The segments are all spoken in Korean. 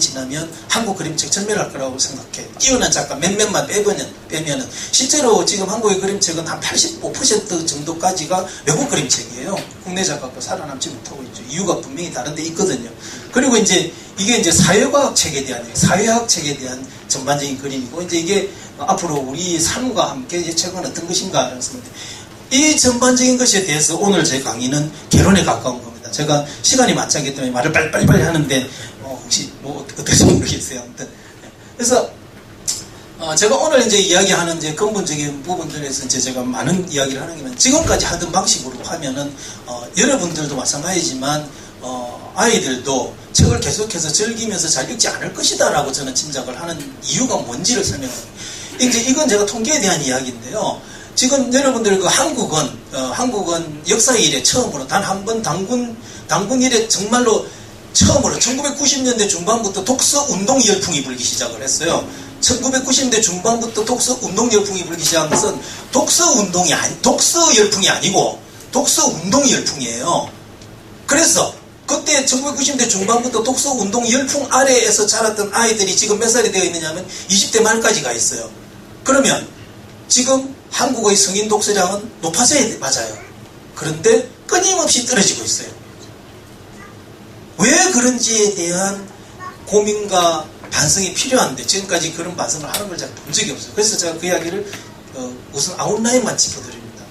지나면 한국 그림책 전멸할 거라고 생각해. 뛰어난 작가 몇몇만 빼면은 실제로 지금 한국의 그림책은 한 85% 정도까지가 외국 그림책이에요. 국내 작가가 살아남지 못하고 있죠. 이유가 분명히 다른 데 있거든요. 그리고 이제 이게 이제 사회과학 책에 대한, 사회학 책에 대한 전반적인 그림이고, 이제 이게 앞으로 우리 삶과 함께 이제 책은 어떤 것인가 하는 것인데, 이 전반적인 것에 대해서 오늘 제 강의는 개론에 가까운 겁니다. 제가 시간이 많지 않기 때문에 말을 빨리빨리 하는데 혹시 뭐 어떨지 모르겠어요. 아무튼 그래서 제가 오늘 이제 이야기하는 이제 근본적인 부분들에서 이제 제가 많은 이야기를 하는 게 지금까지 하던 방식으로 하면은 여러분들도 마찬가지지만 아이들도 책을 계속해서 즐기면서 잘 읽지 않을 것이다라고 저는 짐작을 하는 이유가 뭔지를 설명합니다. 이제 이건 제가 통계에 대한 이야기인데요. 지금 여러분들 그 한국은 역사의 일에 처음으로 단 한 번 당군 일에 정말로 처음으로 1990년대 중반부터 독서 운동 열풍이 불기 시작을 했어요. 1990년대 중반부터 독서 운동 열풍이 불기 시작한 것은 독서 열풍이 아니고 독서 운동 열풍이에요. 그래서 그때 1990년대 중반부터 독서 운동 열풍 아래에서 자랐던 아이들이 지금 몇 살이 되어 있느냐면 20대 말까지 가 있어요. 그러면 지금 한국의 성인 독서량은 높아져야 맞아요. 그런데 끊임없이 떨어지고 있어요. 왜 그런지에 대한 고민과 반성이 필요한데 지금까지 그런 반성을 하는 걸 제가 본 적이 없어요. 그래서 제가 그 이야기를 우선 아웃라인만 짚어드립니다.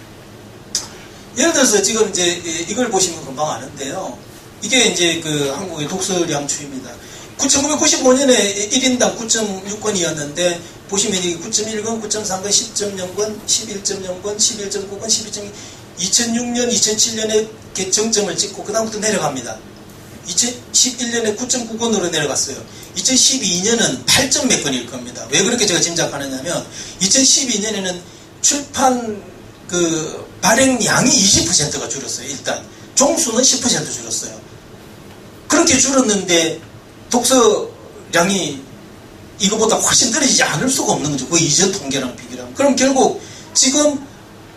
예를 들어서 지금 이제 이걸 보시면 금방 아는데요. 이게 이제 그 한국의 독서량 추입니다. 1995년에 1인당 9.6권이었는데 보시면 이게 9.1권, 9.3권, 10.0권, 11.0권, 11.9권, 12.2권 2006년, 2007년에 정점을 찍고 그 다음부터 내려갑니다. 2011년에 9.9권으로 내려갔어요. 2012년은 8점 몇 권일 겁니다. 왜 그렇게 제가 짐작하느냐면 2012년에는 출판 그 발행량이 20%가 줄었어요. 일단 종수는 10% 줄었어요. 그렇게 줄었는데 독서량이 이거보다 훨씬 떨어지지 않을 수가 없는 거죠. 그 이전 통계랑 비교하면. 그럼 결국 지금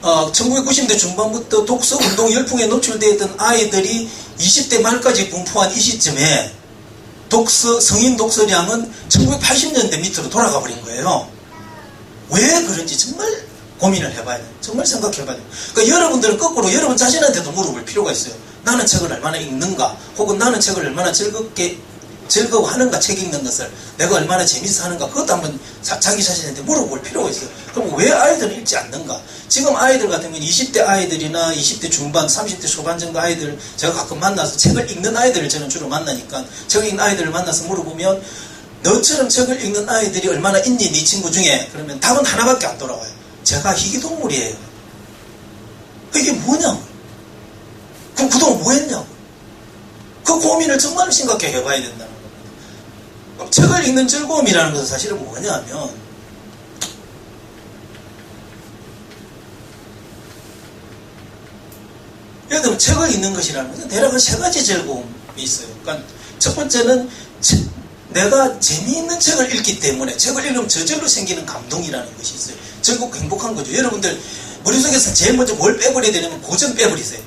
1990년대 중반부터 독서 운동 열풍에 노출되어 있던 아이들이 20대 말까지 분포한 이 시점에 성인 독서량은 1980년대 밑으로 돌아가 버린 거예요. 왜 그런지 정말 고민을 해봐야 돼요. 정말 생각해봐야 돼요. 그러니까 여러분들은 거꾸로 여러분 자신한테도 물어볼 필요가 있어요. 나는 책을 얼마나 읽는가? 혹은 나는 책을 얼마나 즐거워하는가? 책 읽는 것을 내가 얼마나 재밌어 하는가? 그것도 한번 자기 자신한테 물어볼 필요가 있어요. 그럼 왜 아이들은 읽지 않는가? 지금 아이들 같은 경우는 20대 아이들이나 20대 중반, 30대 초반 정도 아이들 제가 가끔 만나서 책을 읽는 아이들을 저는 주로 만나니까 책을 읽는 아이들을 만나서 물어보면 너처럼 책을 읽는 아이들이 얼마나 있니? 네 친구 중에? 그러면 답은 하나밖에 안 돌아와요. 제가 희귀동물이에요. 이게 뭐냐고. 그럼 그동안 뭐 했냐고. 그 고민을 정말 심각하게 해봐야 된다는 겁니다. 책을 읽는 즐거움이라는 것은 사실은 뭐냐면 예를 들면 책을 읽는 것이라는 것은 대략 세 가지 즐거움이 있어요. 그러니까 첫 번째는 내가 재미있는 책을 읽기 때문에 책을 읽으면 저절로 생기는 감동이라는 것이 있어요. 즐겁고 행복한 거죠. 여러분들 머릿속에서 제일 먼저 뭘 빼버려야 되냐면 고전 빼버리세요.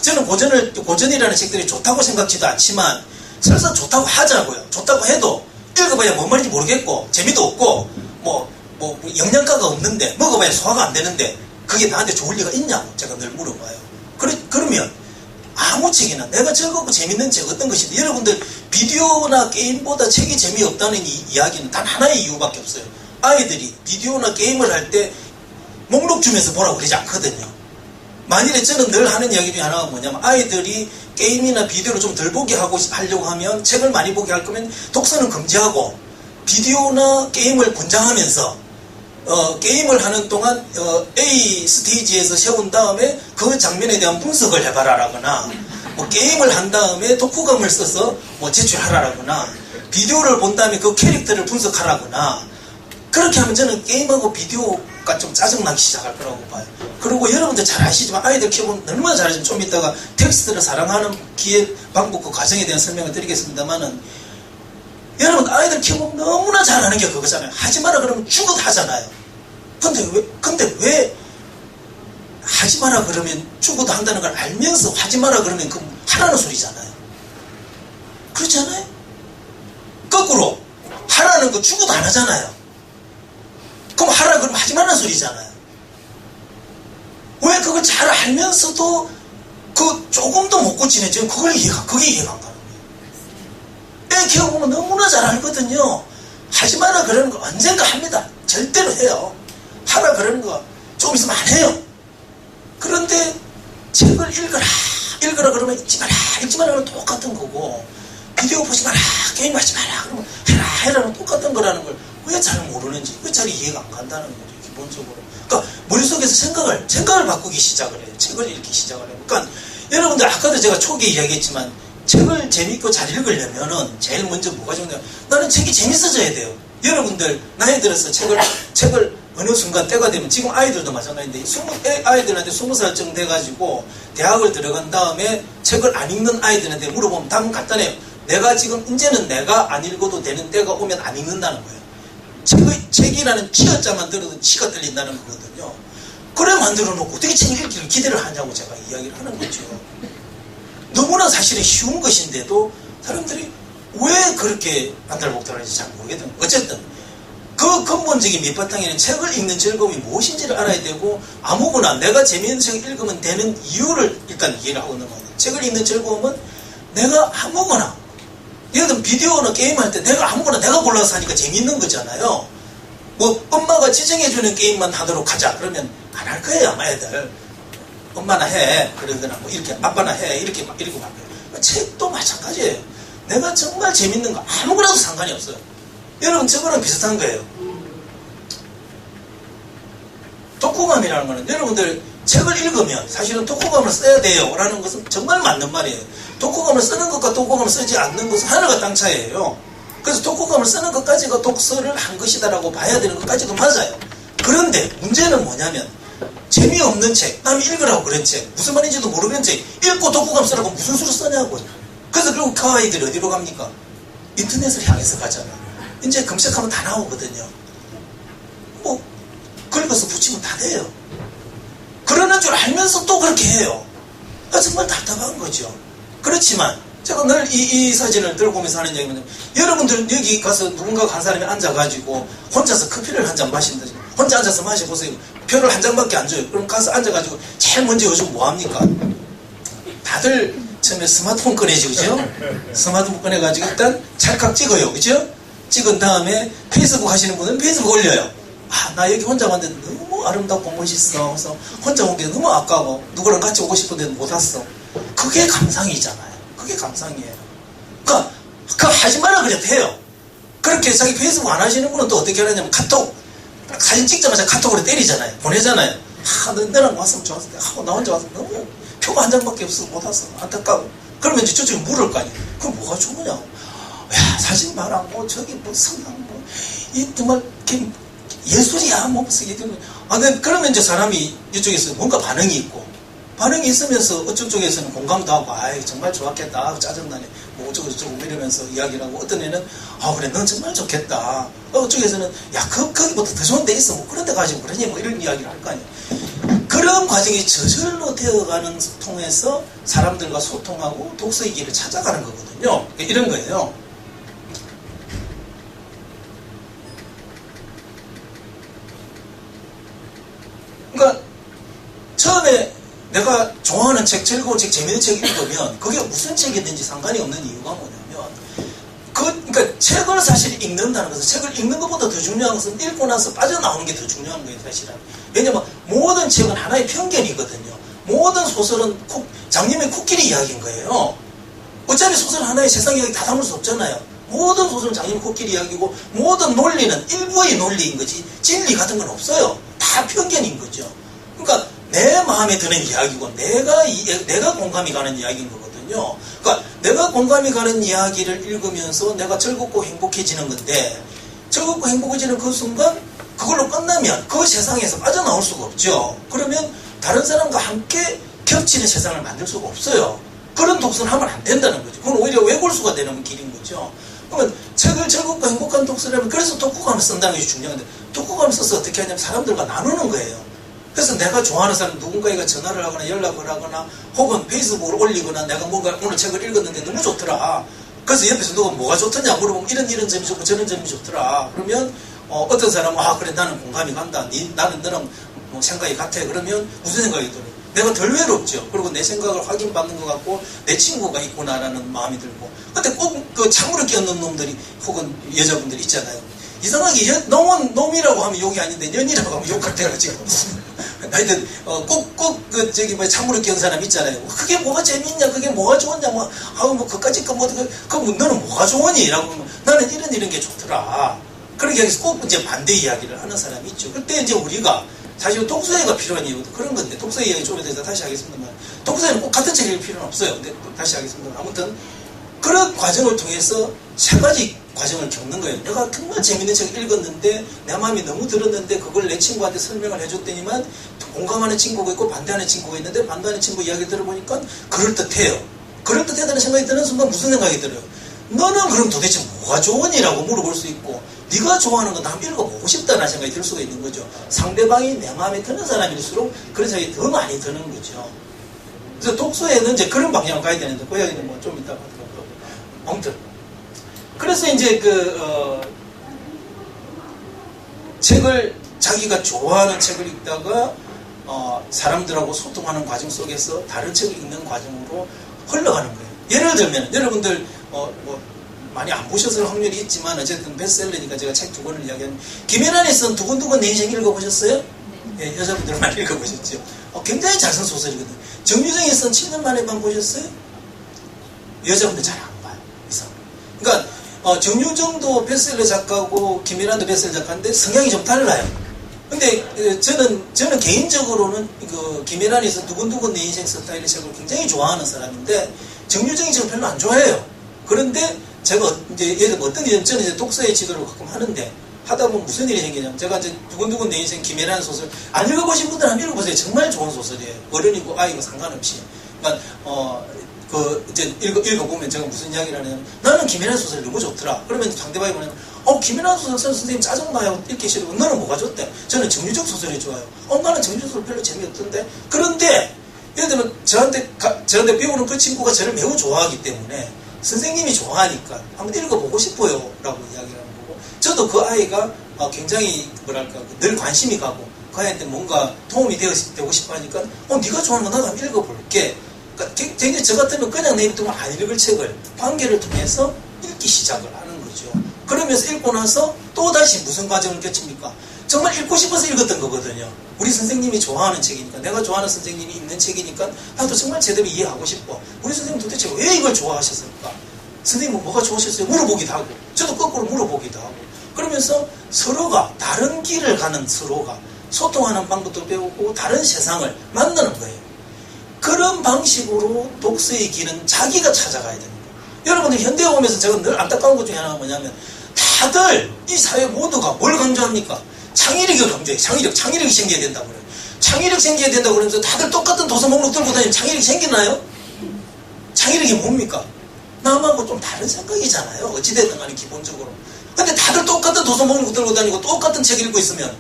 저는 고전이라는 책들이 좋다고 생각지도 않지만 설사 좋다고 하자고요. 좋다고 해도 읽어봐야 뭔 말인지 모르겠고 재미도 없고 뭐 영양가가 없는데 먹어봐야 소화가 안 되는데 그게 나한테 좋을 리가 있냐고 제가 늘 물어봐요. 그러면 아무 책이나 내가 즐겁고 재밌는 책 어떤 것이든 여러분들 비디오나 게임보다 책이 재미없다는 이야기는 단 하나의 이유밖에 없어요. 아이들이 비디오나 게임을 할 때 목록 주면서 보라고 그러지 않거든요. 만일에 저는 늘 하는 이야기 중에 하나가 뭐냐면 아이들이 게임이나 비디오를 좀 덜 보게 하려고 하면 책을 많이 보게 할 거면 독서는 금지하고 비디오나 게임을 권장하면서 게임을 하는 동안 A 스테이지에서 세운 다음에 그 장면에 대한 분석을 해봐라라거나 뭐 게임을 한 다음에 독후감을 써서 뭐 제출하라라거나 비디오를 본 다음에 그 캐릭터를 분석하라거나 그렇게 하면 저는 게임하고 비디오가 좀 짜증나기 시작할 거라고 봐요. 그리고 여러분들 잘 아시지만 아이들 키워보면 얼마나 잘하시면 좀 이따가 텍스트를 사랑하는 방법 그 과정에 대한 설명을 드리겠습니다만은 여러분 아이들 키워보면 너무나 잘하는 게 그거잖아요. 하지 마라 그러면 죽어도 하잖아요. 근데 왜 하지 마라 그러면 죽어도 한다는 걸 알면서 하지 마라 그러면 그 하라는 소리잖아요. 그렇지 않아요? 거꾸로 하라는 거 죽어도 안 하잖아요. 그럼 하라 그러면 하지 말라는 소리잖아요. 왜 그걸 잘 알면서도 그 조금도 못 고치네. 지금 그게 이해가 안 가는 거예요. 애 키워보면 너무나 잘 알거든요. 하지 마라 그러는 거 언젠가 합니다. 절대로 해요. 하라 그러는 거 조금 있으면 안 해요. 그런데 책을 읽어라 그러면 읽지 마라는 똑같은 거고, 비디오 보지 마라, 게임 하지 마라 그러면 해라는 똑같은 거라는 걸 왜 잘 모르는지, 왜 잘 이해가 안 간다는 거죠, 기본적으로. 그러니까 머릿속에서 생각을 바꾸기 시작을 해요. 책을 읽기 시작을 해요. 그러니까 여러분들 아까도 제가 초기에 이야기했지만 책을 재밌고 잘 읽으려면은 제일 먼저 뭐가 중요해요? 나는 책이 재밌어져야 돼요. 여러분들 나이 들어서 책을 어느 순간 때가 되면, 지금 아이들도 마찬가지인데 아이들한테 20살쯤 돼가지고 대학을 들어간 다음에 책을 안 읽는 아이들한테 물어보면 답은 간단해요. 내가 지금 이제는 내가 안 읽어도 되는 때가 오면 안 읽는다는 거예요. 책이라는 치어자만 들어도 치가 들린다는 거거든요. 그래 만들어 놓고 어떻게 책을 읽기를 기대를 하냐고 제가 이야기를 하는 거죠. 너무나 사실은 쉬운 것인데도 사람들이 왜 그렇게 안달복달하는지 잘 모르겠거든요. 어쨌든 그 근본적인 밑바탕에는 책을 읽는 즐거움이 무엇인지를 알아야 되고, 아무거나 내가 재미있는 책을 읽으면 되는 이유를 일단 이해를 하고 있는 거예요. 책을 읽는 즐거움은 내가 아무거나, 예를 들면 비디오나 게임할 때 내가 아무거나 내가 골라서 하니까 재미있는 거잖아요. 뭐 엄마가 지정해주는 게임만 하도록 하자 그러면 안 할 거예요 아마 애들. 엄마나 해 그러거나 뭐 이렇게 아빠나 해 이렇게 막 읽고 말 거예요. 책도 마찬가지예요. 내가 정말 재밌는 거 아무거나도 상관이 없어요. 여러분 저거랑 비슷한 거예요. 독후감이라는 거는 여러분들 책을 읽으면 사실은 독후감을 써야 돼요 라는 것은 정말 맞는 말이에요. 독후감을 쓰는 것과 독후감을 쓰지 않는 것은 하늘과 땅 차이예요. 그래서 독후감을 쓰는 것까지가 독서를 한 것이다라고 봐야 되는 것까지도 맞아요. 그런데 문제는 뭐냐면 재미없는 책, 남이 읽으라고 그런 책, 무슨 말인지도 모르는 책 읽고 독후감 쓰라고 무슨 수를 써냐고요. 그래서 결국 그 아이들이 어디로 갑니까? 인터넷을 향해서 가잖아. 이제 검색하면 다 나오거든요. 뭐 긁어서 붙이면 다 돼요. 그러는 줄 알면서 또 그렇게 해요. 정말 답답한 거죠. 그렇지만 제가 늘 이 사진을 들고 오면서 하는 얘기는, 여러분들 여기 가서 누군가 한 사람이 앉아가지고 혼자서 커피를 한 잔 마신다. 혼자 앉아서 마셔보세요. 표를 한 장밖에 안 줘요. 그럼 가서 앉아가지고 제일 먼저 요즘 뭐합니까? 다들 처음에 스마트폰 꺼내지, 그죠? 스마트폰 꺼내가지고 일단 찰칵 찍어요, 그죠? 찍은 다음에 페이스북 하시는 분은 페이스북 올려요. 나 여기 혼자 왔는데 너무 아름답고 멋있어. 그래서 혼자 온 게 너무 아까워. 누구랑 같이 오고 싶은데 못 왔어. 그게 감상이잖아요. 그게 감상이에요. 그러니까 하지 마라 그래도 해요. 그렇게 자기 페이스북 안 하시는 분은 또 어떻게 하냐면 카톡, 사진 찍자마자 카톡으로 때리잖아요. 보내잖아요. 너랑 왔으면 좋았을 때, 나 혼자 와서 너무 표가 한 장밖에 없어서 못 왔어. 안타까워. 그러면 이제 저쪽에 물을 거 아니에요. 그럼 뭐가 좋으냐? 야, 사진 봐라. 뭐 저기 뭐 성당 뭐 이 정말 예술이야. 뭐 무슨 얘기는. 그러면 이제 사람이 이쪽에서 뭔가 반응이 있고, 반응이 있으면서 어떤 쪽에서는 공감도 하고, 아이 정말 좋았겠다, 짜증나네, 뭐 어쩌고 저쩌고 이러면서 이야기를 하고, 어떤 애는 그래 넌 정말 좋겠다, 어쪽에서는 야 거기보다 더 좋은 데 있어, 뭐 그런 데 가지고 그러니 뭐 이런 이야기를 할 거 아니에요. 그런 과정이 저절로 되어가는 통해서 사람들과 소통하고 독서의 길을 찾아가는 거거든요. 이런 거예요. 그러니까 처음에 내가 좋아하는 책, 즐거운 책, 재미있는 책 읽으면 그게 무슨 책이든지 상관이 없는 이유가 뭐냐면, 그러니까 책을 사실 읽는다는 것은, 책을 읽는 것보다 더 중요한 것은 읽고 나서 빠져나오는 게 더 중요한 거예요, 사실은. 왜냐면 모든 책은 하나의 편견이거든요. 모든 소설은 장님의 코끼리 이야기인 거예요. 어차피 소설 하나의 세상 이야기 다 담을 수 없잖아요. 모든 소설은 장님의 코끼리 이야기고, 모든 논리는 일부의 논리인 거지 진리 같은 건 없어요. 다 편견인 거죠. 그러니까 내 마음에 드는 이야기고 내가 공감이 가는 이야기인 거거든요. 그러니까 내가 공감이 가는 이야기를 읽으면서 내가 즐겁고 행복해지는 건데, 즐겁고 행복해지는 그 순간 그걸로 끝나면 그 세상에서 빠져나올 수가 없죠. 그러면 다른 사람과 함께 겹치는 세상을 만들 수가 없어요. 그런 독서를 하면 안 된다는 거죠. 그건 오히려 외골수가 되는 길인 거죠. 그러면 책을 즐겁고 행복한 독서라면, 그래서 독후감을 쓴다는 게 중요한데, 독후감을 써서 어떻게 하냐면 사람들과 나누는 거예요. 그래서 내가 좋아하는 사람 누군가에게 전화를 하거나 연락을 하거나 혹은 페이스북으로 올리거나, 내가 뭔가 오늘 책을 읽었는데 너무 좋더라, 그래서 옆에서 누가 뭐가 좋더냐 물어보면 이런 점이 좋고 저런 점이 좋더라. 그러면 어떤 사람은 그래 나는 공감이 간다. 나는 너랑 뭐 생각이 같아. 그러면 무슨 생각이 들어요? 내가 덜 외롭죠. 그리고 내 생각을 확인받는 것 같고 내 친구가 있구나라는 마음이 들고. 근데 꼭 그 찬물을 끼얹는 놈들이 혹은 여자분들이 있잖아요. 이상하게 놈이라고 하면 욕이 아닌데 년이라고 하면 욕 같아가지고. 하여튼 꼭 그 저기 뭐 찬물을 끼얹은 사람 있잖아요. 그게 뭐가 재밌냐, 그게 뭐가 좋았냐, 뭐 그까짓 거 그럼 너는 뭐가 좋으니?라고 하면 나는 이런 게 좋더라. 그렇게 해서 꼭 이제 반대 이야기를 하는 사람이 있죠. 그때 이제 우리가 사실 독서회가 필요한 이유도 그런 건데, 독서회 이야기 좀 이따 다시 하겠습니다만, 독서회는 꼭 같은 책을 읽을 필요는 없어요. 근데 다시 하겠습니다. 아무튼 그런 과정을 통해서 세 가지 과정을 겪는 거예요. 내가 정말 재밌는 책을 읽었는데 내 마음이 너무 들었는데 그걸 내 친구한테 설명을 해줬더니만 공감하는 친구가 있고 반대하는 친구가 있는데 반대하는 친구 이야기를 들어보니까 그럴듯해요. 그럴듯하다는 생각이 드는 순간 무슨 생각이 들어요? 너는 그럼 도대체 뭐가 좋으니라고 물어볼 수 있고, 네가 좋아하는 거 나 한번 읽어보고 싶다는 생각이 들 수가 있는 거죠. 상대방이 내 마음에 드는 사람일수록 그런 생각이 더 많이 드는 거죠. 그래서 독서에는 이제 그런 방향으로 가야 되는데, 그 이야기는 뭐 좀 이따가 하더라도. 아무튼. 그래서 이제 책을, 자기가 좋아하는 책을 읽다가, 사람들하고 소통하는 과정 속에서 다른 책을 읽는 과정으로 흘러가는 거예요. 예를 들면, 여러분들, 많이 안 보셨을 확률이 있지만, 어쨌든 베스트셀러니까 제가 책 2권을 이야기하는, 김연아에 쓴 두근두근 내 인생 읽어보셨어요? 네, 여자분들 많이 읽어보셨죠? 굉장히 잘 쓴 소설이거든요. 정유정이 쓴 7년 만에 밤 보셨어요? 여자분들 잘 안 봐요. 이상. 그러니까, 정유정도 베스트셀러 작가고, 김연아도 베스트셀러 작가인데 성향이 좀 달라요. 근데, 저는 개인적으로는, 김연아에 쓴 두근두근 내 인생 스타일의 책을 굉장히 좋아하는 사람인데, 정유정이 지금 별로 안 좋아해요. 그런데, 제가 이제 예를 들면 어떤 일은 저는 이제 독서의 지도를 가끔 하는데, 하다 보면 무슨 일이 생기냐면, 제가 이제 두근두근 내 인생 김연아라는 소설 안 읽어보신 분들 한번 읽어보세요. 정말 좋은 소설이에요. 어른이고 아이고 상관없이. 그러니까 이제 읽어보면 제가 무슨 이야기를 하냐면, 나는 김연아 소설이 너무 좋더라. 그러면 상대방이 뭐냐면, 김연아 소설 쓴 선생님 짜증나요. 읽기 싫고. 너는 뭐가 좋대? 저는 정유정 소설이 좋아요. 나는 정유정 소설 별로 재미없던데. 그런데 예를 들면 저한테 배우는 그 친구가 저를 매우 좋아하기 때문에 선생님이 좋아하니까 한번 읽어보고 싶어요 라고 이야기를 하는 거고, 저도 그 아이가 굉장히 늘 관심이 가고 그 아이한테 뭔가 도움이 되고 싶어 하니까 네가 좋아하는 거 나도 한번 읽어볼게. 그러니까 굉장히 저 같으면 그냥 내비두면 안 읽을 책을 관계를 통해서 읽기 시작을 하는 거죠. 그러면서 읽고 나서 또다시 무슨 과정을 거칩니까? 정말 읽고 싶어서 읽었던 거거든요. 우리 선생님이 좋아하는 책이니까, 내가 좋아하는 선생님이 읽는 책이니까 나도 정말 제대로 이해하고 싶어. 우리 선생님 도대체 왜 이걸 좋아하셨을까? 선생님은 뭐가 좋으셨어요? 물어보기도 하고, 저도 거꾸로 물어보기도 하고, 그러면서 서로가 다른 길을 가는, 서로가 소통하는 방법도 배우고 다른 세상을 만나는 거예요. 그런 방식으로 독서의 길은 자기가 찾아가야 되는 거예요. 여러분들 현대에 오면서 제가 늘 안타까운 것 중에 하나가 뭐냐면, 다들 이 사회 모두가 뭘 강조합니까? 창의력을 강조해. 창의력이 생겨야 된다고 그래요. 창의력 생겨야 된다고 그러면서 다들 똑같은 도서 목록 들고 다니면 창의력이 생기나요? 창의력이 뭡니까? 남하고 좀 다른 생각이잖아요. 어찌됐든 간에 기본적으로. 근데 다들 똑같은 도서 목록 들고 다니고 똑같은 책 읽고 있으면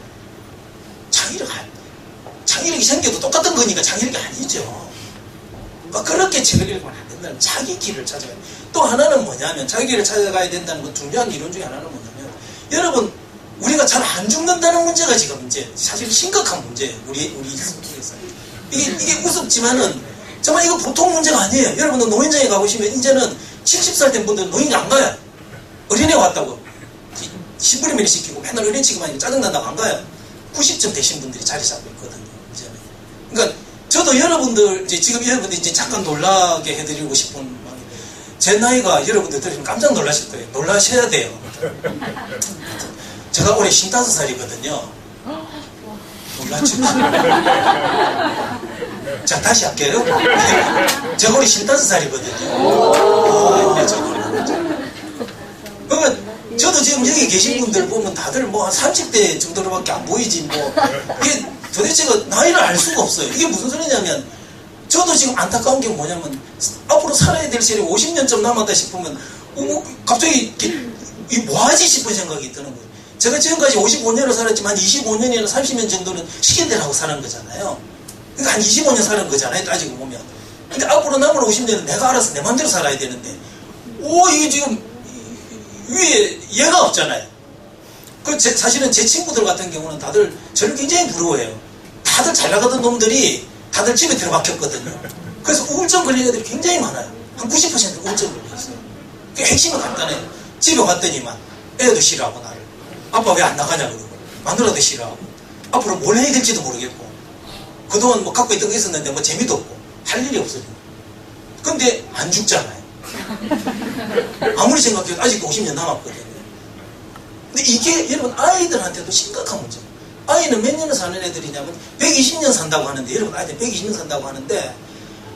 창의력이 생겨도 똑같은 거니까 창의력이 아니죠. 그러니까 그렇게 책을 읽으면 안 된다는, 자기 길을 찾아가야 돼요. 또 하나는 뭐냐면, 자기 길을 찾아가야 된다는 건 중요한 이론 중에 하나는 뭐냐면, 여러분, 우리가 잘 안 죽는다는 문제가 지금 이제 사실 심각한 문제예요. 우리 속에서. 이게 우습지만은 정말 이거 보통 문제가 아니에요. 여러분들 노인정에 가보시면 이제는 70살 된 분들은 노인이 안 가요. 어린애 왔다고 심부름일 시키고 맨날 어린애 치기만 하니까 짜증난다고 안 가요. 90점 되신 분들이 자리 잡고 있거든요. 이제는. 그러니까 저도 여러분들 지금 여러분들 이제 잠깐 놀라게 해드리고 싶은, 제 나이가 여러분들 들으면 깜짝 놀라실 거예요. 놀라셔야 돼요. 제가 올해 55살이거든요. 놀랐죠? 자, 다시 할게요. 제가 올해 55살이거든요. 그러면 저도 지금 여기 계신 분들 보면 다들 뭐 한 30대 정도로밖에 안 보이지, 뭐. 이게 도대체가 나이를 알 수가 없어요. 이게 무슨 소리냐면, 저도 지금 안타까운 게 뭐냐면, 앞으로 살아야 될 세월이 50년쯤 남았다 싶으면, 갑자기 이 뭐하지 싶은 생각이 드는 거예요. 제가 지금까지 55년을 살았지만 25년이나 30년 정도는 시킨 대로 하고 사는 거잖아요. 그러니까 한 25년 사는 거잖아요, 따지고 보면. 근데 앞으로 남은 50년은 내가 알아서 내 맘대로 살아야 되는데, 이게 지금 위에 얘가 없잖아요. 사실은 제 친구들 같은 경우는 다들 저를 굉장히 부러워해요. 다들 잘 나가던 놈들이 다들 집에 들어박혔거든요. 그래서 우울증 걸린 애들이 굉장히 많아요. 한 90% 우울증 걸려있어요. 그 핵심은 간단해요. 집에 갔더니만 애도 싫어하고 나를. 아빠 왜 안 나가냐 그러고. 마누라도 싫어하고. 앞으로 뭘 해야 될지도 모르겠고. 그동안 뭐 갖고 있던 게 있었는데 뭐 재미도 없고. 할 일이 없어요. 근데 안 죽잖아요. 아무리 생각해도 아직도 50년 남았거든요. 근데 이게 여러분 아이들한테도 심각한 문제예요. 아이는 몇 년을 사는 애들이냐면 120년 산다고 하는데, 여러분 아이들 120년 산다고 하는데,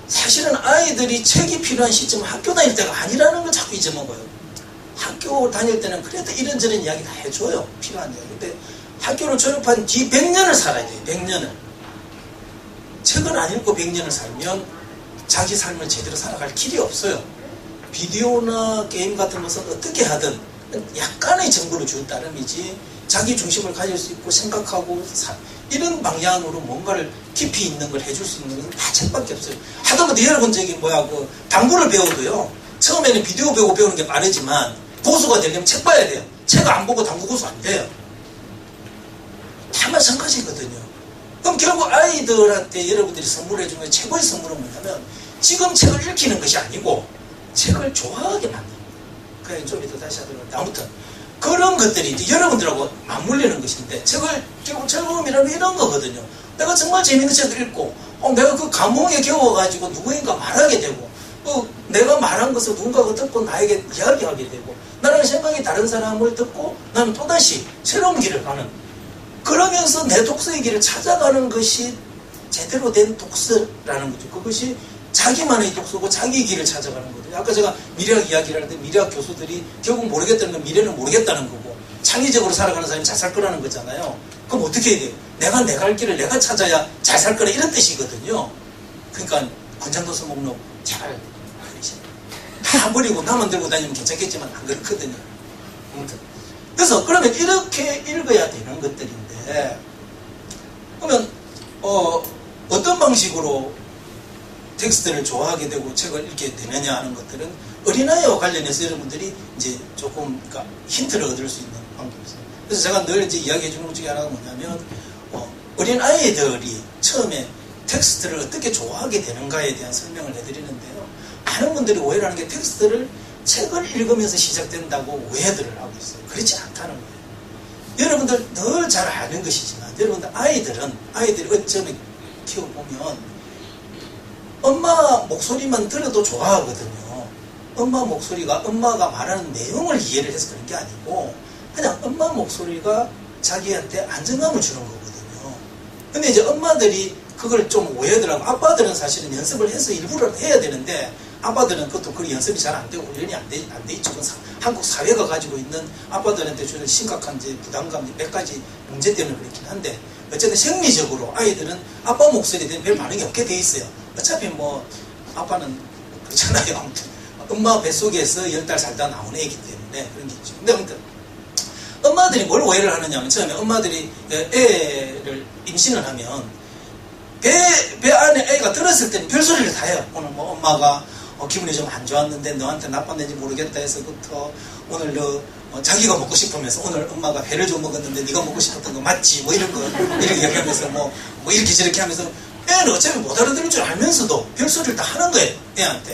사실은 아이들이 책이 필요한 시점은 학교 다닐 때가 아니라는 걸 자꾸 잊어먹어요. 학교 다닐 때는 그래도 이런저런 이야기 다 해줘요. 필요한 이야기. 근데 학교를 졸업한 뒤 100년을 살아야 돼요. 100년을. 책을 안 읽고 100년을 살면 자기 삶을 제대로 살아갈 길이 없어요. 비디오나 게임 같은 것은 어떻게 하든 약간의 정보를 준 따름이지, 자기 중심을 가질 수 있고 생각하고 이런 방향으로 뭔가를 깊이 있는 걸 해줄 수 있는 건 다 책밖에 없어요. 하다못해 여러분 저기 당구를 배워도요, 처음에는 비디오 배우고 배우는 게 빠르지만 고수가 되려면 책 봐야 돼요. 책 안 보고 당구 고수 안 돼요. 다 마찬가지거든요. 그럼 결국 아이들한테 여러분들이 선물해 주는 최고의 선물은 뭐냐면, 지금 책을 읽히는 것이 아니고 책을 좋아하게 만드는 거예요. 그냥 좀 이따 다시 하도록 하는데, 아무튼 그런 것들이 이제 여러분들하고 맞물리는 것인데, 책을 결국 즐거움이라면 이런 거거든요. 내가 정말 재밌는 책을 읽고 내가 그 감흥에 겨워가지고 누구인가 말하게 되고, 내가 말한 것을 누군가가 듣고 나에게 이야기하게 되고, 나랑 생각이 다른 사람을 듣고 나는 또다시 새로운 길을 가는, 그러면서 내 독서의 길을 찾아가는 것이 제대로 된 독서라는 거죠. 그것이 자기만의 독서고 자기의 길을 찾아가는 거거든요. 아까 제가 미래학 이야기를 할 때 미래학 교수들이 결국 모르겠다는 건 미래는 모르겠다는 거고, 창의적으로 살아가는 사람이 잘 살 거라는 거잖아요. 그럼 어떻게 해야 돼요? 내가 내 갈 길을 내가 찾아야 잘 살 거라, 이런 뜻이거든요. 그러니까 권장도서 목록 잘 다 버리고 나만 들고 다니면 괜찮겠지만 안 그렇거든요. 아무튼 그래서 그러면 이렇게 읽어야 되는 것들인데, 그러면 어떤 방식으로 텍스트를 좋아하게 되고 책을 읽게 되느냐 하는 것들은 어린아이와 관련해서 여러분들이 이제 조금 힌트를 얻을 수 있는 방법이 있어요. 그래서 제가 늘 이제 이야기해 주는 것 중에 하나가 뭐냐면, 어린아이들이 처음에 텍스트를 어떻게 좋아하게 되는가에 대한 설명을 해드리는데요. 많은 분들이 오해를 하는 게, 텍스트를 책을 읽으면서 시작된다고 오해들을 하고 있어요. 그렇지 않다는 거예요. 여러분들 늘 잘 아는 것이지만, 여러분들 아이들이 어쩌면 키워보면 엄마 목소리만 들어도 좋아하거든요. 엄마 목소리가, 엄마가 말하는 내용을 이해를 해서 그런 게 아니고, 그냥 엄마 목소리가 자기한테 안정감을 주는 거거든요. 근데 이제 엄마들이 그걸 좀 오해하더라고. 아빠들은 사실은 연습을 해서 일부러 해야 되는데, 아빠들은 그것도 그 연습이 잘 안 되고 훈련이 안 돼 있죠. 한국 사회가 가지고 있는 아빠들한테 주는 심각한 부담감, 몇 가지 문제 때문에 그렇긴 한데, 어쨌든 생리적으로 아이들은 아빠 목소리에 대한 별 반응이 없게 돼 있어요. 어차피 아빠는 그렇잖아요. 아무튼 엄마 뱃속에서 10달 살다 나온 애이기 때문에 그런 게 있죠. 근데 아무튼 엄마들이 뭘 오해를 하느냐 하면, 처음에 엄마들이 애를 임신을 하면 배 안에 애가 들었을 때는 별소리를 다 해요. 오늘 엄마가 기분이 좀 안 좋았는데 너한테 나빴는지 모르겠다 해서부터, 오늘 자기가 먹고 싶으면서, 오늘 엄마가 회를 좀 먹었는데 네가 먹고 싶었던 거 맞지? 이런 거 이렇게 얘기하면서 이렇게 저렇게 하면서, 애는 어차피 못 알아들을 줄 알면서도 별소리를 다 하는 거예요, 애한테.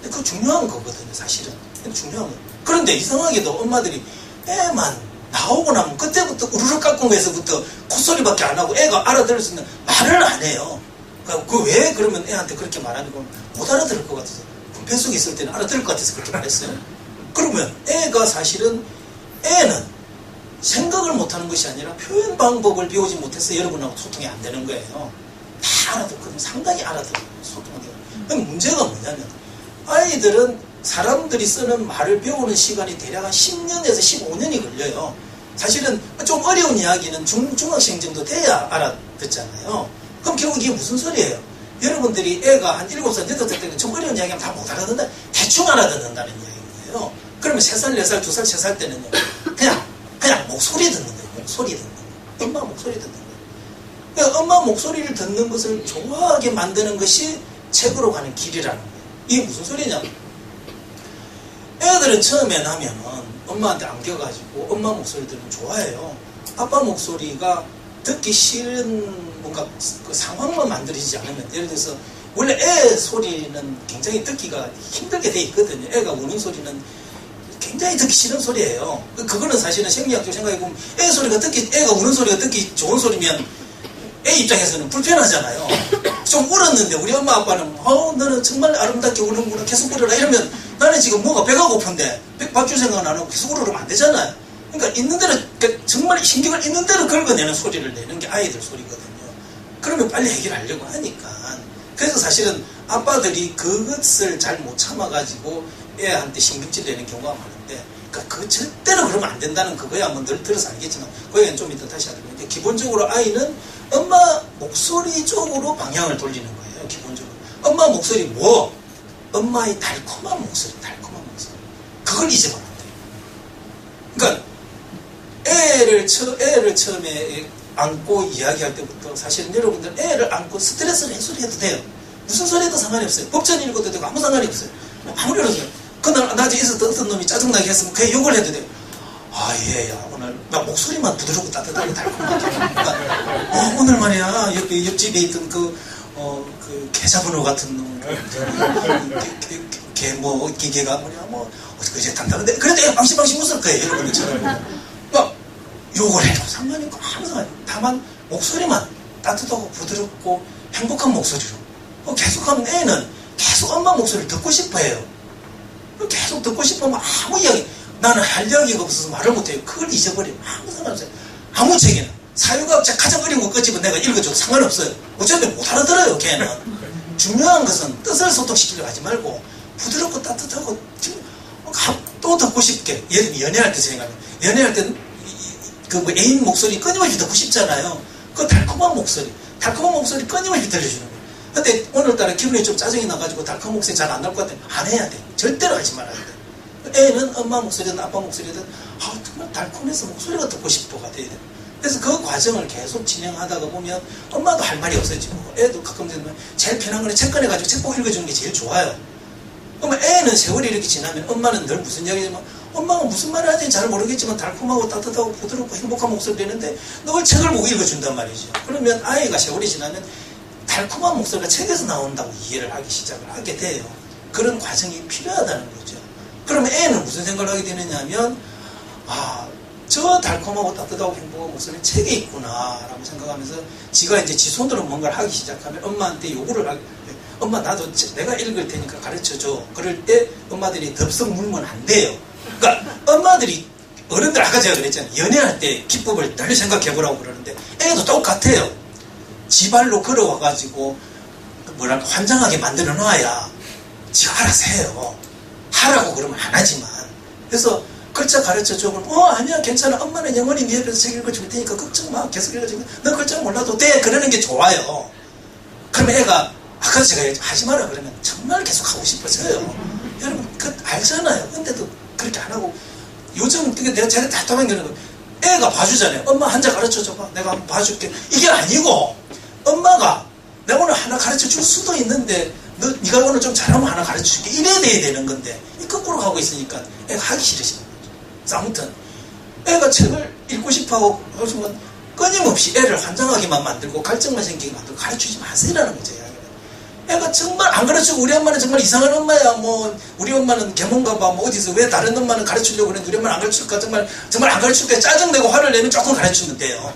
근데 그거 중요한 거거든요, 사실은. 중요한 거. 그런데 이상하게도 엄마들이 애만 나오고 나면 그때부터 우르르 깎고에서부터 콧소리밖에 안 하고 애가 알아들을 수 있는 말을 안 해요. 그 왜 그러면 애한테 그렇게 말하는 건 못 알아들을 것 같아서, 뱃속에 있을 때는 알아들을 것 같아서 그렇게 말했어요. 그러면 애가 사실은, 애는 생각을 못하는 것이 아니라 표현 방법을 배우지 못해서 여러분하고 소통이 안 되는 거예요. 다 알아듣거든요. 상당히 알아들어요. 소통이 돼요. 그럼 문제가 뭐냐면, 아이들은 사람들이 쓰는 말을 배우는 시간이 대략 한 10년에서 15년이 걸려요. 사실은 좀 어려운 이야기는 중학생 정도 돼야 알아듣잖아요. 그럼 결국 이게 무슨 소리예요? 여러분들이 애가 한 7살, 8살 때는 좀 어려운 이야기하면 다 못 알아듣는다, 대충 알아듣는다는 이야기예요. 그러면 3살, 4살, 2살, 3살 때는요, 그냥 목소리 듣는 거예요. 목소리 듣는 거예요. 엄마 목소리 듣는 거예요. 그러니까 엄마 목소리를 듣는 것을 좋아하게 만드는 것이 책으로 가는 길이라는 거예요. 이게 무슨 소리냐면, 애들은 처음에 나면은 엄마한테 안겨가지고 엄마 목소리 들으면 좋아해요. 아빠 목소리가 듣기 싫은 뭔가 그 상황만 만들어지지 않으면, 예를 들어서 원래 애 소리는 굉장히 듣기가 힘들게 돼 있거든요. 애가 우는 소리는 굉장히 듣기 싫은 소리예요. 그거는 사실은 생리학적으로 생각해보면 애가 우는 소리가 듣기 좋은 소리면 애 입장에서는 불편하잖아요. 좀 울었는데 우리 엄마 아빠는 너는 정말 아름답게 우는구나 계속 울어라 이러면 나는 지금 뭐가 배가 고픈데 밥줄 생각은 안 하고 계속 울으면 안 되잖아요. 그러니까 있는 대로, 그러니까 정말 신경을 있는 대로 긁어내는 소리를 내는 게 아이들 소리거든요. 그러면 빨리 해결하려고 하니까. 그래서 사실은 아빠들이 그것을 잘 못 참아가지고 애한테 신경질 내는 경우가 많은데, 그러니까 그 절대로 그러면 안 된다는 그거야 한번 늘 들어서 알겠지만, 그 얘기는 좀 이따 다시 하도록 할게요. 기본적으로 아이는 엄마 목소리 쪽으로 방향을 돌리는 거예요. 기본적으로. 엄마 목소리 뭐? 엄마의 달콤한 목소리. 그걸 잊어버려야 돼요. 그러니까 애를 처음에 안고 이야기할 때부터 사실은 여러분들 애를 안고 스트레스를 해소해도 돼요. 무슨 소리 해도 상관이 없어요. 법전 읽어도 되고 아무 상관이 없어요. 아무리 그러세요. 그날 나중에 있었던 어떤 놈이 짜증나게 했으면 그애 욕을 해도 돼요. 아, 얘야, 오늘 나 목소리만 부드럽고 따뜻하고 달콤하게 하니까 오늘 말이야 옆집에 있던 그 계좌번호 같은 놈 기계가 뭐냐 그제 단다는데 그래도 방심방심 웃을 거예요. 여러분들처럼 막 욕을 해도 상관이 없고 아무 상관이 없고 다만 목소리만 따뜻하고 부드럽고 행복한 목소리로 계속하면 애는 계속 엄마 목소리를 듣고 싶어해요. 계속 듣고 싶으면 아무 이야기, 나는 할 이야기가 없어서 말을 못해요. 그걸 잊어버리면 아무 상관없어요. 아무 책이나 사회과학자 가장 어려운 것 꺼집어 내가 읽어줘도 상관없어요. 어차피 못 알아들어요. 걔는. 중요한 것은 뜻을 소통시키려고 하지 말고 부드럽고 따뜻하고 또 듣고 싶게. 예를 들면 연애할 때 생각하면 연애할 때는 애인 목소리 끊임없이 듣고 싶잖아요. 그 달콤한 목소리 끊임없이 들려주는 거예요. 근데 오늘따라 기분이 좀 짜증이 나가지고 달콤한 목소리 잘 안 나올 것 같으면 안 해야 돼. 절대로 하지 말아야 돼. 애는 엄마 목소리든 아빠 목소리든 정말 달콤해서 목소리가 듣고 싶어가 돼야 돼. 그래서 그 과정을 계속 진행하다가 보면 엄마도 할 말이 없어지고 애도 가끔 되면 제일 편한 거는 책 꺼내가지고 책 보고 읽어주는 게 제일 좋아요. 그러면 애는 세월이 이렇게 지나면 엄마는 늘 무슨 이야기냐면 엄마가 무슨 말을 하는지 잘 모르겠지만 달콤하고 따뜻하고 부드럽고 행복한 목소리 내는데 늘 책을 보고 읽어준단 말이죠. 그러면 아이가 세월이 지나면 달콤한 목소리가 책에서 나온다고 이해를 하기 시작을 하게 돼요. 그런 과정이 필요하다는 거죠. 그러면 애는 무슨 생각을 하게 되느냐 하면 저 달콤하고 따뜻하고 행복한 목소리는 책에 있구나 라고 생각하면서 지가 이제 지 손으로 뭔가를 하기 시작하면 엄마한테 요구를 하게 돼요. 엄마 나도 내가 읽을 테니까 가르쳐줘. 그럴 때 엄마들이 덥석 물면 안 돼요. 그러니까 엄마들이 어른들 아까 제가 그랬잖아요. 연애할 때 기법을 늘 생각해보라고 그러는데 애도 똑같아요. 지 발로 걸어와가지고 뭐랄까 환장하게 만들어 놔야 지가 알아서 해요. 하라고 그러면 안 하지만. 그래서 글자 가르쳐줘. 그럼 아니야 괜찮아. 엄마는 영원히 네 옆에서 책 읽어줄 테니까 걱정 마. 계속 읽어주고 너 글자 몰라도 돼. 그러는 게 좋아요. 그러면 애가 아까 제가 하지 마라 그러면 정말 계속 하고 싶어져요. 여러분 알잖아요. 근데도 그렇게 안 하고 요즘 내가 제가 답답한 게 애가 봐주잖아요. 엄마 한자 가르쳐줘봐. 내가 한번 봐줄게. 이게 아니고 엄마가 내가 오늘 하나 가르쳐줄 수도 있는데 네가 오늘 좀 잘하면 하나 가르쳐줄게. 이래야 돼야 되는 건데 이 거꾸로 가고 있으니까 애가 하기 싫으시는 거죠. 그래서 아무튼 애가 책을 읽고 싶어하고 하시면 끊임없이 애를 환장하게만 만들고 갈증만 생기게 만들고 가르치지 마세요라는 거죠. 애가 정말 안 가르치고 우리 엄마는 정말 이상한 엄마야. 우리 엄마는 개몽가 봐. 어디서 왜 다른 엄마는 가르치려고 그랬는데 우리 엄마는 안 가르칠까? 정말 안 가르칠까? 짜증내고 화를 내면 조금 가르치면 돼요.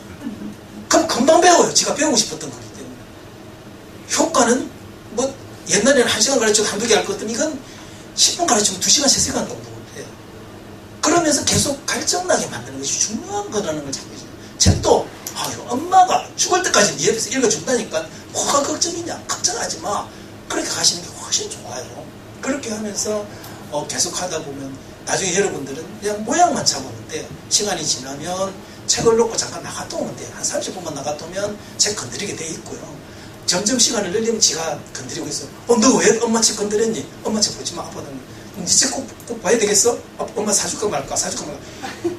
그럼 금방 배워요. 지가 배우고 싶었던 거기 때문에. 효과는 옛날에는 1시간 가르치고 한두 개 할 것 같으면 이건 10분 가르치면 2시간, 3시간 정도 해요. 그러면서 계속 갈증나게 만드는 것이 중요한 거라는 걸 자꾸 책도 엄마가 죽을 때까지 네 옆에서 읽어준다니까 뭐가 걱정이냐? 걱정하지 마. 그렇게 가시는 게 훨씬 좋아요. 그렇게 하면서 계속 하다 보면 나중에 여러분들은 그냥 모양만 잡으면 돼요. 시간이 지나면 책을 놓고 잠깐 나갔다 오면 돼요. 한 30분만 나갔다 오면 책 건드리게 돼 있고요. 점점 시간을 늘리면 지가 건드리고 있어. 너 왜 엄마 책 건드렸니? 엄마 책 보지 마. 아빠는 네 책 꼭 봐야 되겠어? 엄마 사줄까 말까?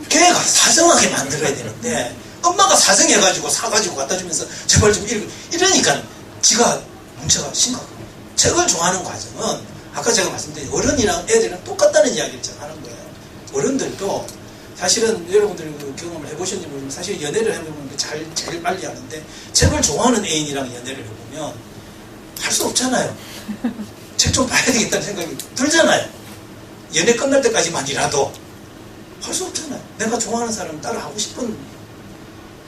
걔가 사정하게 만들어야 되는데 엄마가 사정해가지고 사가지고 갖다 주면서 제발 좀 이러니까 지가 문제가 심각합니다. 책을 좋아하는 과정은 아까 제가 말씀드린 어른이랑 애들이랑 똑같다는 이야기를 제가 하는 거예요. 어른들도 사실은 여러분들 그 경험을 해보셨는지 모르지만 사실 연애를 해보면 제일 빨리 하는데 책을 좋아하는 애인이랑 연애를 해보면 할 수 없잖아요. 책 좀 봐야 되겠다는 생각이 들잖아요. 연애 끝날 때까지만이라도 할 수 없잖아요. 내가 좋아하는 사람 따라 하고 싶은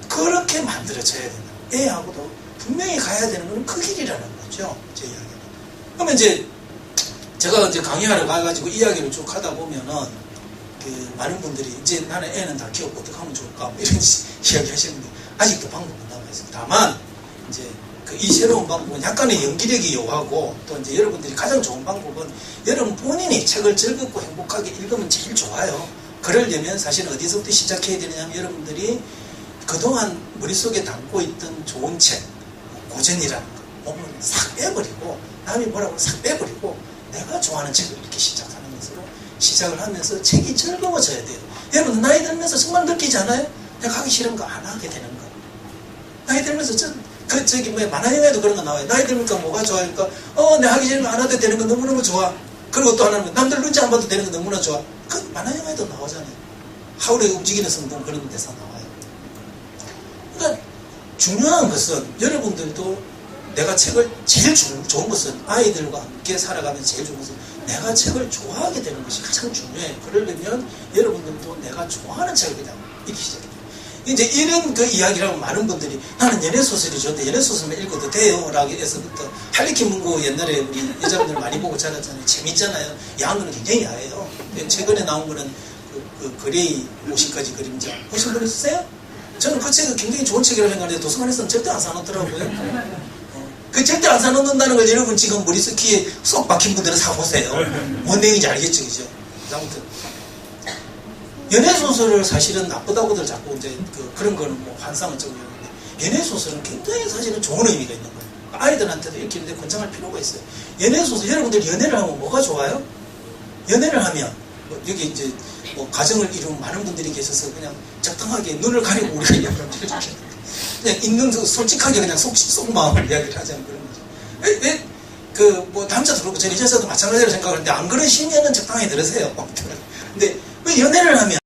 그렇게 만들어져야 된다. 애하고도 분명히 가야 되는 건 그 길이라는 거죠. 제 이야기는. 그러면 이제 제가 이제 강의하러 가가지고 이야기를 쭉 하다 보면은 그 많은 분들이 이제 나는 애는 다 키웠고 어떻게 하면 좋을까 뭐 이런 이야기 하시는데 아직도 방법은 남아있습니다. 다만 이제 그 이 새로운 방법은 약간의 연기력이 요하고 또 이제 여러분들이 가장 좋은 방법은 여러분 본인이 책을 즐겁고 행복하게 읽으면 제일 좋아요. 그러려면 사실은 어디서부터 시작해야 되느냐면 여러분들이 그동안 머릿속에 담고 있던 좋은 책, 고전이라는 거 보면 싹 빼버리고 남이 뭐라고 싹 빼버리고 내가 좋아하는 책을 이렇게 시작하는 것으로 시작을 하면서 책이 즐거워져야 돼요. 여러분 나이 들면서 정말 느끼지 않아요? 내가 하기 싫은 거 안 하게 되는 거. 나이 들면서 저기 만화영화에도 그런 거 나와요. 나이 들니까 뭐가 좋아하니까 내가 하기 싫은 거 안 해도 되는 거 너무너무 좋아. 그리고 또 하나는 남들 눈치 안 봐도 되는 거 너무나 좋아. 그 만화영화에도 나오잖아요. 하울의 움직이는 성분 그런 데서 나와요. 그러니까 중요한 것은 여러분들도 내가 책을 제일 좋은 것은 아이들과 함께 살아가면서 제일 좋은 것은 내가 책을 좋아하게 되는 것이 가장 중요해요. 그러려면 여러분들도 내가 좋아하는 책을 그냥 읽기 시작해요. 이제 이런 그 이야기를 하면 많은 분들이 나는 연애소설이 좋은데 연애소설만 읽어도 돼요 라고 해서부터 할리퀸 문고 옛날에 우리 여자분들 많이 보고 자랐잖아요. 재밌잖아요. 야한 굉장히 야해요. 최근에 나온 거는 그 그레이 50가지 그림자 보신 분 있으세요? 저는 그 책은 굉장히 좋은 책이라고 생각하는데 도서관에서는 절대 안 사놓더라고요. 그 절대 안 사놓는다는 걸 여러분 지금 머릿속 귀에 쏙 박힌 분들은 사보세요. 뭔 내용인지 알겠죠, 그죠? 아무튼 연애소설을 사실은 나쁘다고들 자꾸 이제 그런 거는 뭐 환상을 적고 있는데 연애소설은 굉장히 사실은 좋은 의미가 있는 거예요. 아이들한테도 읽히는데 권장할 필요가 있어요. 연애소설, 여러분들 연애를 하면 뭐가 좋아요? 연애를 하면 뭐 여기 이제 뭐 가정을 이룬 많은 분들이 계셔서 그냥 적당하게 눈을 가리고 우리가 이야기하면 이렇게 그냥 있는 솔직하게 그냥 속마음을 이야기를 하자면 그런 거죠. 왜 뭐 남자도 그렇고 전 여자도 마찬가지로 생각하는데 안 그러시면은 적당히 들으세요. 근데 왜 연애를 하면